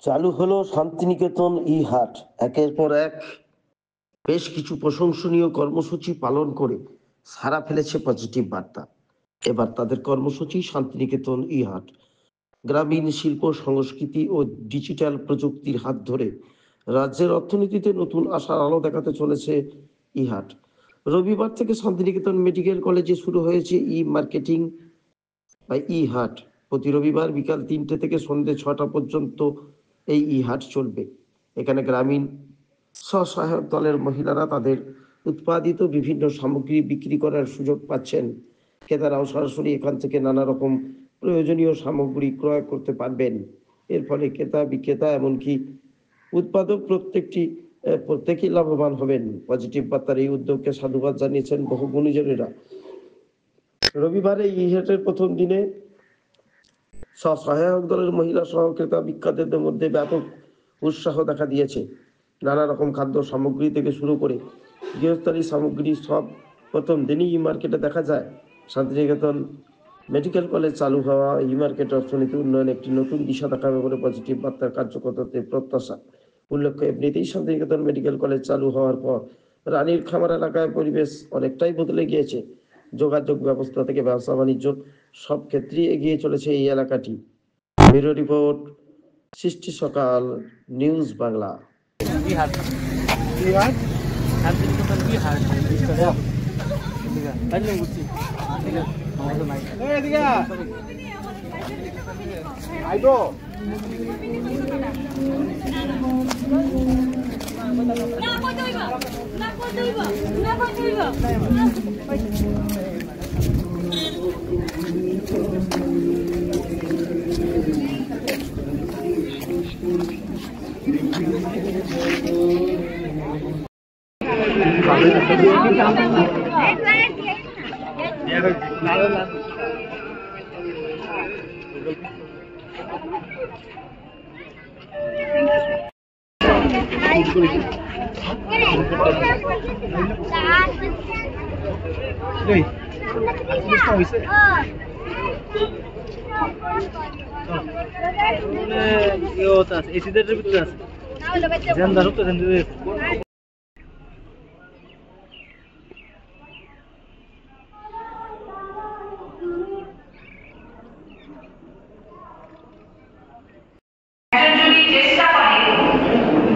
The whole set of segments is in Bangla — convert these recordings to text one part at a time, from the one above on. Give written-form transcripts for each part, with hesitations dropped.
চালু হলো শান্তিনিকেতন ই-হাট। একের পর এক বেশ কিছু প্রশংসনীয় কর্মসূচি পালন করে সাড়া ফেলেছে পজিটিভ বার্তা। এবার তাদের কর্মসূচি শান্তিনিকেতন ই-হাট। গ্রামীণ শিল্প সংস্কৃতি ও ডিজিটাল প্রযুক্তির হাত ধরে রাজ্যের অর্থনীতিতে নতুন আশার আলো দেখাতে চলেছে ই-হাট। রবিবার থেকে শান্তিনিকেতন মেডিকেল কলেজে শুরু হয়েছে ই-মার্কেটিং বা ই-হাট। প্রতি রবিবার বিকাল 3টে থেকে সন্ধ্যে 6টা পর্যন্ত এই ই-হাট চলবে। এখানে গ্রামীণ স্বসহায়ক দলের মহিলারা তাদের উৎপাদিত বিভিন্ন সামগ্রী বিক্রি করার সুযোগ পাচ্ছেন। ক্রেতারাও সরাসরি এখান থেকে নানা রকম প্রয়োজনীয় সামগ্রী ক্রয় করতে পারবেন। এর ফলে ক্রেতা বিক্রেতা এমনকি উৎপাদক প্রত্যেকেই লাভবান হবেন। পজিটিভ বার্তার এই উদ্যোগকে সাধুবাদ জানিয়েছেন বহু গুণীজনেরা। রবিবারে ই-হাটের প্রথম দিনে স্বসহায়ক দলের মহিলা সহ ক্রেতা বিক্রেতাদের মধ্যে ব্যাপক উৎসাহ দেখা দিয়েছে। নানা রকম খাদ্য সামগ্রী থেকে শুরু করে গৃহস্থালী সামগ্রী সব প্রথম দিনই ই মার্কেটে দেখা যায়। শান্তিনিকেতন মেডিকেল কলেজ চালু হওয়া ই মার্কেট অর্থনীতি উন্নয়নে একটি নতুন দিশা দেখাবে বলে পজিটিভ বার্তার কার্যকর্তাদের প্রত্যাশা। উল্লেখ্য, এমনিতেই শান্তিনিকেতন মেডিকেল কলেজ চালু হওয়ার পর রানীর খামার এলাকায় পরিবেশ অনেকটাই বদলে গিয়েছে। যোগাযোগ ব্যবস্থা থেকে ব্যবসা বাণিজ্য সব ক্ষেত্রেই এগিয়ে চলেছে এই এলাকাটি। ব্যুরো রিপোর্ট, সৃষ্টি সকাল, নিউজ বাংলা।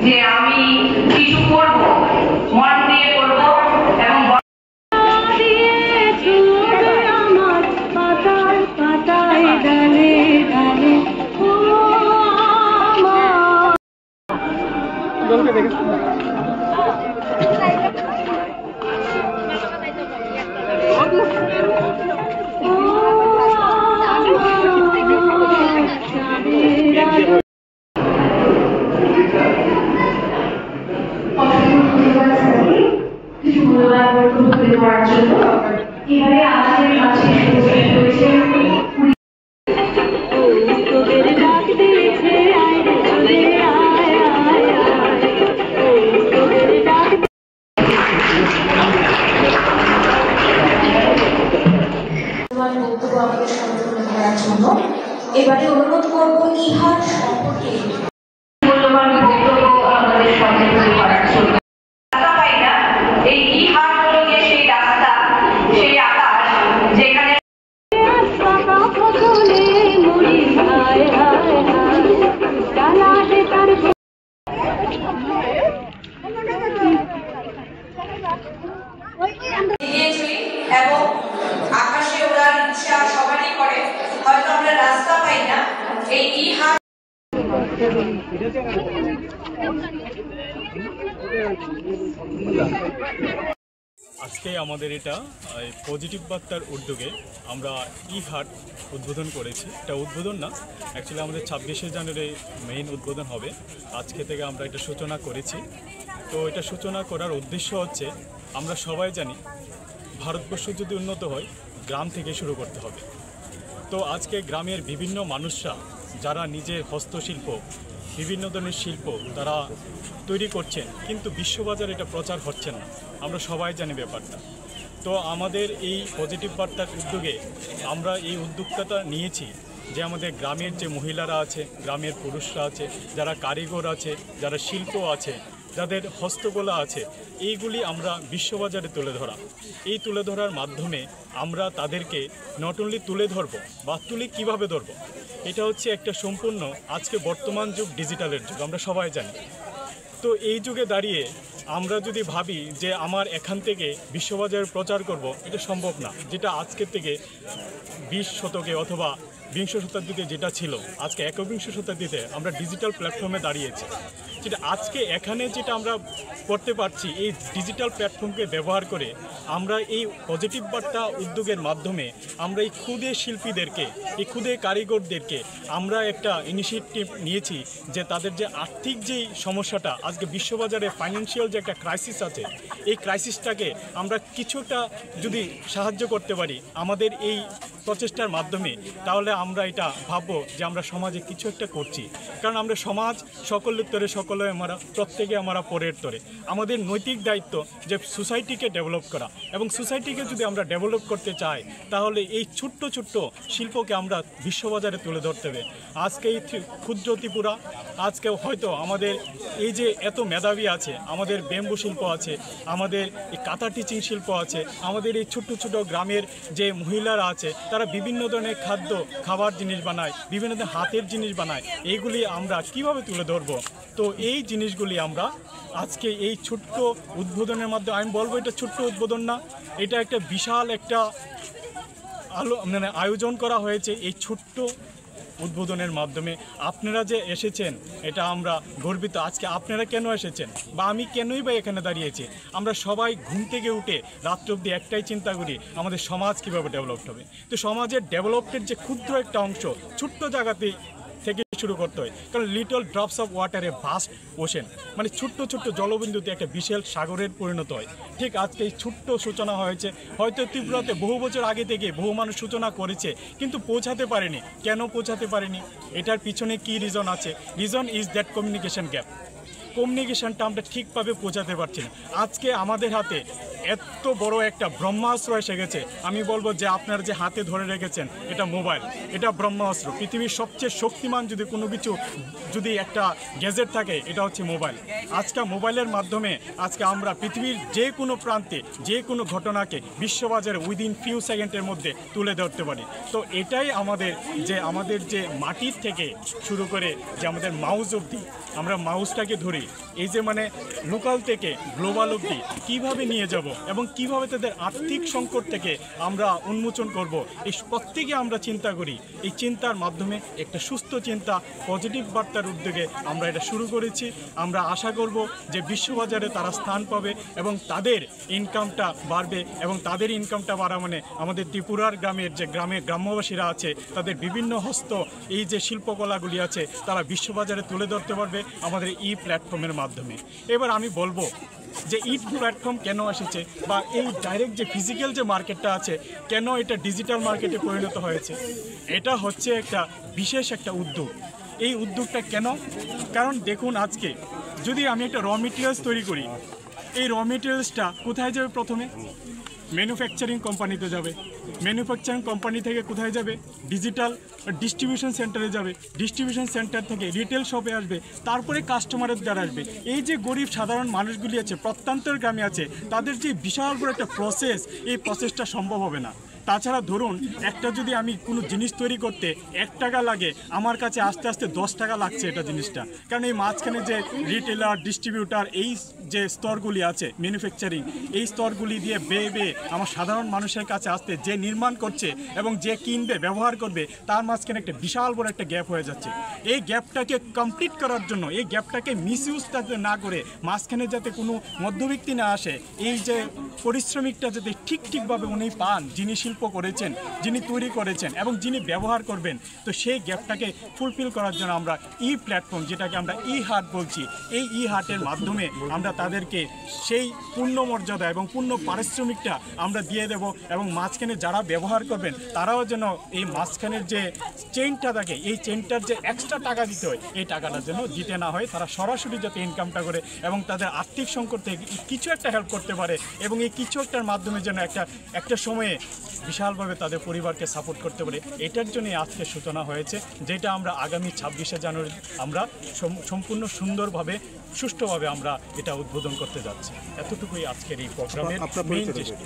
যে আমি কিছু করব, মন দিয়ে করব এবং এবারে অনুরোধ করবো ই-হাট সম্পর্কে মূল্যবান বক্তব্য আমাদের সামনে তুলে ধরার জন্য। রাস্তা পাই না, এই ই-হাট হলো গিয়ে সেই রাস্তা, সেই আকাশ যেখানে এবং আকাশে ওড়ার ইচ্ছা সবারই করে, হয়তো আমরা রাস্তা পাই না। এই ই-হাট আজকে আমাদের এটা পজিটিভ বার্তার উদ্যোগে আমরা ই-হাট উদ্বোধন করেছি। এটা উদ্বোধন না, অ্যাকচুয়ালি আমাদের 26শে জানুয়ারি মেইন উদ্বোধন হবে। আজকে থেকে আমরা এটা সূচনা করেছি। তো এটা সূচনা করার উদ্দেশ্য হচ্ছে, আমরা সবাই জানি ভারতবর্ষ যদি উন্নত হয় গ্রাম থেকে শুরু করতে হবে। তো আজকে গ্রামের বিভিন্ন মানুষরা যারা নিজের হস্তশিল্প, বিভিন্ন ধরনের শিল্প তারা তৈরি করছেন, কিন্তু বিশ্ববাজারে এটা প্রচার হচ্ছে না, আমরা সবাই জানি ব্যাপারটা। তো আমাদের এই পজিটিভ বার্তার উদ্যোগে আমরা এই উদ্যোক্তাটা নিয়েছি যে আমাদের গ্রামের যে মহিলারা আছে, গ্রামের পুরুষরা আছে, যারা কারিগর আছে, যারা শিল্প আছে, যাদের হস্তকলা আছে, এইগুলি আমরা বিশ্ববাজারে তুলে ধরা। এই তুলে ধরার মাধ্যমে আমরা তাদেরকে নট অনলি তুলে ধরবো বা তুলে কীভাবে ধরবো, এটা হচ্ছে একটা সম্পূর্ণ আজকে বর্তমান যুগ ডিজিটালের যুগ, আমরা সবাই জানি। তো এই যুগে দাঁড়িয়ে আমরা যদি ভাবি যে আমার এখান থেকে বিশ্ববাজারে প্রচার করব, এটা সম্ভব না। যেটা আজকের থেকে 20 শতকে অথবা 20 শতাব্দীতে যেটা ছিল, আজকে 21 শতাব্দীতে আমরা ডিজিটাল প্ল্যাটফর্মে দাঁড়িয়েছি। যেটা আজকে এখানে যেটা আমরা করতে পারছি, এই ডিজিটাল প্ল্যাটফর্মকে ব্যবহার করে আমরা এই পজিটিভ বার্তা উদ্যোগের মাধ্যমে আমরা এই ক্ষুদে শিল্পীদেরকে, এই ক্ষুদে কারিগরদেরকে আমরা একটা ইনিশিয়েটিভ নিয়েছি যে তাদের যে আর্থিক যেই সমস্যাটা, আজকে বিশ্ববাজারে ফাইন্যান্সিয়াল যে একটা ক্রাইসিস আছে, এই ক্রাইসিসটাকে আমরা কিছুটা যদি সাহায্য করতে পারি আমাদের এই প্রচেষ্টার মাধ্যমে, তাহলে আমরা এটা ভাববো যে আমরা সমাজে কিছু একটা করছি। কারণ আমরা সমাজ সকলের তরে সকলে আমরা, প্রত্যেকে আমরা পরের তরে। আমাদের নৈতিক দায়িত্ব যে সোসাইটিকে ডেভেলপ করা, এবং সোসাইটিকে যদি আমরা ডেভেলপ করতে চাই তাহলে এই ছোট্ট ছোট্ট শিল্পকে আমরা বিশ্ববাজারে তুলে ধরতে হবে। আজকে এই ক্ষুদ্র ত্রিপুরা, আজকে হয়তো আমাদের এই যে এত মেধাবী আছে, আমাদের বেম্বু শিল্প আছে, আমাদের এই কাঁথা টিচিং শিল্প আছে, আমাদের এই ছোট্ট ছোট গ্রামের যে মহিলারা আছে, তারা বিভিন্ন ধরনের খাবার জিনিস বানায়, বিভিন্ন ধরনের হাতের জিনিস বানায়, এইগুলি আমরা কিভাবে তুলে ধরবো? তো এই জিনিসগুলি আমরা আজকে এই ছোট্ট উদ্বোধনের মাধ্যমে, আমি বলবো এটা ছোট্ট উদ্বোধন না, এটা একটা বিশাল একটা আয়োজন করা হয়েছে। এই ছোট্ট উদ্বোধনের মাধ্যমে আপনারা যে এসেছেন, এটা আমরা গর্বিত। আজকে আপনারা কেন এসেছেন বা আমি কেনই বা এখানে দাঁড়িয়েছি? আমরা সবাই ঘুম থেকে উঠে রাত্র অবধি একটাই চিন্তা করি, আমাদের সমাজ কীভাবে ডেভেলপ হবে। তো সমাজের ডেভেলপমেন্টের যে ক্ষুদ্র একটা অংশ, ছোট্ট জায়গাতেই থেকে শুরু করতে হয়। কারণ লিটল ড্রপস অফ ওয়াটারে ভাস্ট ওশেন, মানে ছোট্ট ছোট্ট জলবিন্দুতে একটা বিশাল সাগরের পরিণত হয়। ঠিক আজকে এই ছোট্ট সূচনা হয়েছে। হয়তো ত্রিপুরাতে বহু বছর আগে থেকে বহু মানুষ সূচনা করেছে, কিন্তু পৌঁছাতে পারেনি। কেন পৌঁছাতে পারেনি? এটার পিছনে কি রিজন আছে? Reason is that communication gap. কমিউনিকেশনটা আমরা ঠিকভাবে পৌঁছাতে পারছি না। আজকে আমাদের হাতে এত বড় একটা ব্রহ্মাস্ত্র এসে গেছে। আমি বলবো যে আপনারা যে হাতে ধরে রেখেছেন, এটা মোবাইল, এটা ব্রহ্মাস্ত্র। পৃথিবীর সবচেয়ে শক্তিমান যদি কোনো কিছু, যদি একটা গ্যাজেট থাকে, এটা হচ্ছে মোবাইল। আজকে মোবাইলের মাধ্যমে আজকে আমরা পৃথিবীর যে কোনো প্রান্তে যে কোনো ঘটনাকে বিশ্ববাজারে উইদিন ফিউ সেকেন্ডের মধ্যে তুলে ধরতে পারি। তো এটাই আমাদের যে মাটির থেকে শুরু করে যে আমাদের মাউস অবধি, আমরা মাউসটাকে ধরি, এই যে মানে লোকাল থেকে গ্লোবাল অবধি কীভাবে নিয়ে যাব এবং কিভাবে তাদের আর্থিক সংকট থেকে আমরা উন্মোচন করব, এই প্রত্যেকে আমরা চিন্তা করি। এই চিন্তার মাধ্যমে একটা সুস্থ চিন্তা, পজিটিভ বার্তার উদ্যোগে আমরা এটা শুরু করেছি। আমরা আশা করব যে বিশ্ববাজারে তারা স্থান পাবে এবং তাদের ইনকামটা বাড়বে, এবং তাদের ইনকামটা বাড়া মানে আমাদের ত্রিপুরার গ্রামের যে গ্রামবাসীরা আছে, তাদের বিভিন্ন এই যে শিল্পকলাগুলি আছে, তারা বিশ্ববাজারে তুলে ধরতে পারবে আমাদের এই প্ল্যাটফর্মের মাধ্যমে। এবার আমি বলবো যে এই প্ল্যাটফর্ম কেন এসেছে, বা এই ডাইরেক্ট যে ফিজিক্যাল যে মার্কেটটা আছে, কেন এটা ডিজিটাল মার্কেটে পরিণত হয়েছে। এটা হচ্ছে একটা বিশেষ একটা উদ্যোগ। এই উদ্যোগটা কেন? কারণ দেখুন, আজকে যদি আমি একটা র মেটেরিয়ালস তৈরি করি, এই র মেটেরিয়ালসটা কোথায় যাবে? প্রথমে ম্যানুফ্যাকচারিং কোম্পানিতে যাবে। ম্যানুফ্যাকচারিং কোম্পানি থেকে কোথায় যাবে? ডিজিটাল ডিস্ট্রিবিউশন সেন্টারে যাবে। ডিস্ট্রিবিউশন সেন্টার থেকে রিটেল শপে আসবে, তারপরে কাস্টমারের দ্বারা আসবে। এই যে গরিব সাধারণ মানুষগুলি আছে, প্রত্যন্তের গ্রামে আছে, তাদের যে বিশাল বড় একটা প্রসেস, এই প্রসেসটা সম্ভব হবে না। তাছাড়া ধরুন, একটা যদি আমি কোনো জিনিস তৈরি করতে 1 টাকা লাগে, আমার কাছে আস্তে আস্তে 10 টাকা লাগছে এটা জিনিসটা। কারণ এই মাঝখানে যে রিটেলার, ডিস্ট্রিবিউটার, এই যে স্তরগুলি আছে ম্যানুফ্যাকচারিং, এই স্তরগুলি দিয়ে বেয়ে আমার সাধারণ মানুষের কাছে আসতে, যে নির্মাণ করছে এবং যে কিনবে, ব্যবহার করবে, তার মাঝখানে একটা বিশাল বড় একটা গ্যাপ হয়ে যাচ্ছে। এই গ্যাপটাকে কমপ্লিট করার জন্য, এই গ্যাপটাকে মিসইউজ যাতে না করে, মাঝখানে যাতে কোনো মধ্যবিত্তি না আসে, এই যে পরিশ্রমিকটা যাতে ঠিকভাবে উনি পান, যিনি শিল্প করেছেন, যিনি তৈরি করেছেন এবং যিনি ব্যবহার করবেন, তো সেই গ্যাপটাকে ফুলফিল করার জন্য আমরা ই প্ল্যাটফর্ম, যেটাকে আমরা ই হাট বলছি, এই ই হাটের মাধ্যমে আমরা তাদেরকে সেই পূর্ণ মর্যাদা এবং পূর্ণ পারিশ্রমিকটা আমরা দিয়ে দেব, এবং মাঝখানে যারা ব্যবহার করবেন তারাও যেন এই মাঝখানের যে চেইনটা থাকে, এই চেইনটার যে এক্সট্রা টাকা দিতে হয় এই টাকাটা যেন দিতে না হয়, তারা সরাসরি যাতে ইনকামটা করে এবং তাদের আর্থিক সংকট থেকে কিছু একটা হেল্প করতে পারে, এবং এই কিছু একটার মাধ্যমে যেন একটা সময়ে বিশালভাবে তাদের পরিবারকে সাপোর্ট করতে পারে। এটার জন্যই আজকে সূচনা হয়েছে, যেটা আমরা আগামী 26শে জানুয়ারি আমরা সম্পূর্ণ সুন্দরভাবে সুষ্ঠুভাবে আমরা এটা উদ্বোধন করতে যাচ্ছি। এতটুকুই আজকের এই প্রোগ্রামের মেইন চেষ্টা।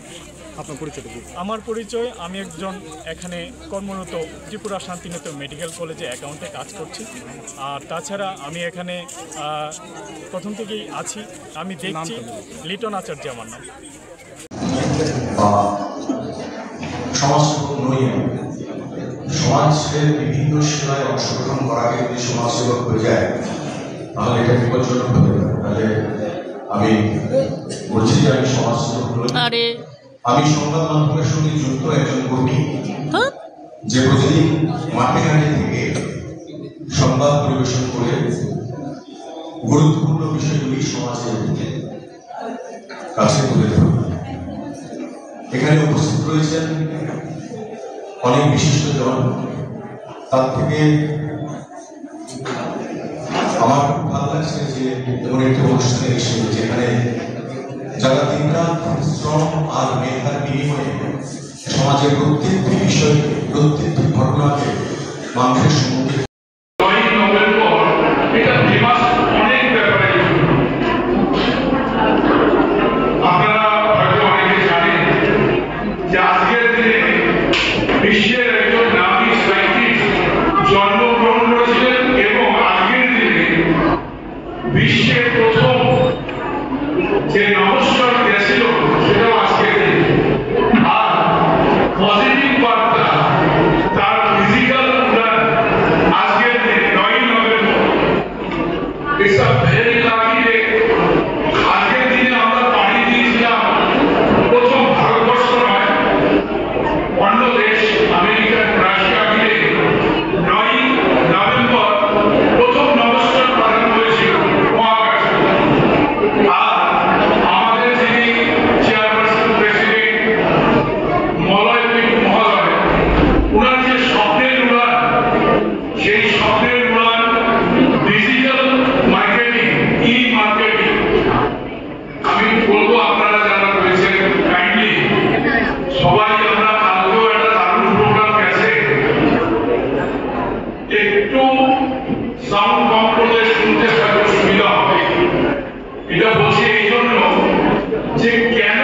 আমার পরিচয়, আমি একজন এখানে কর্মরত ত্রিপুরা শান্তিনিকেতন মেডিকেল কলেজে অ্যাকাউন্টে কাজ করছি। আর তাছাড়া আমি এখানে প্রথম থেকেই আছি, আমি দেখছি। লিটন আচার্য আমার নাম। সমাজসেবক নই, সমাজের বিভিন্ন সেবায় অংশগ্রহণ করাকে যদি সমাজসেবক হয়ে যায় তাহলে এটা বিপজ্জনক হতে পারে। তাহলে আমি বলছি যে আমি সমাজসেবক নই, আমি সংবাদ মাধ্যমের সঙ্গে যুক্ত একজন কর্মী, যে প্রতিদিন মাঠে ঘাটে থেকে সংবাদ পরিবেশন করে গুরুত্বপূর্ণ বিষয়গুলি সমাজের কাছে তুলে ধরে। এখানে উপস্থিত রয়েছেন অনেক বিশিষ্টজন, তার থেকে আমার খুব ভালো লাগছে যে এমন একটি অনুষ্ঠানে এসে যেখানে যারা দিনরাত শ্রম আর মেধার বিনিময়ে সমাজের প্রত্যেকটি বিষয়কে, প্রত্যেকটি ঘটনাকে মানুষের সম্মুখে বিশ্বের একজন নামী সায়েন্টিস্ট জন্মগ্রহণ করেছিলেন এবং আজকের দিনে বিশ্বের প্রথম যে নমস্কার গেছিল সেটাও আজকের দিনে। আর পজিটিভ বার্তা তার ফিজিক্যাল উন্নয়ন আজকের দিনে 9 November. It's a very lucky day. আজকের দিনে আমরা পাড়ি দিয়েছিলাম প্রথম ভারতবর্ষ নয়, অন্য দেশ আমেরিকা, রাশিয়া মিলে 9 নভেম্বর প্রথম নমস্কার পালন হয়েছিল মহাকাশে। আর আমাদের যিনি চেয়ারপারসন প্রেসিডেন্ট মলয় মহোদয়, ওনার যে স্বপ্নের উড়ান, সেই স্বপ্নের উড়ান ডিজিটাল মার্কেটিং, ই মার্কেটিং। আমি বলবো আপনারা যারা রয়েছেন কাইন্ডলি সবাই আমরা কালকেও একটা দারুণ প্রোগ্রাম গেছে, একটু সাউন্ড কম করলে শুনতে হয়তো সুবিধা হবে। এটা বলছি এই জন্য যে কেন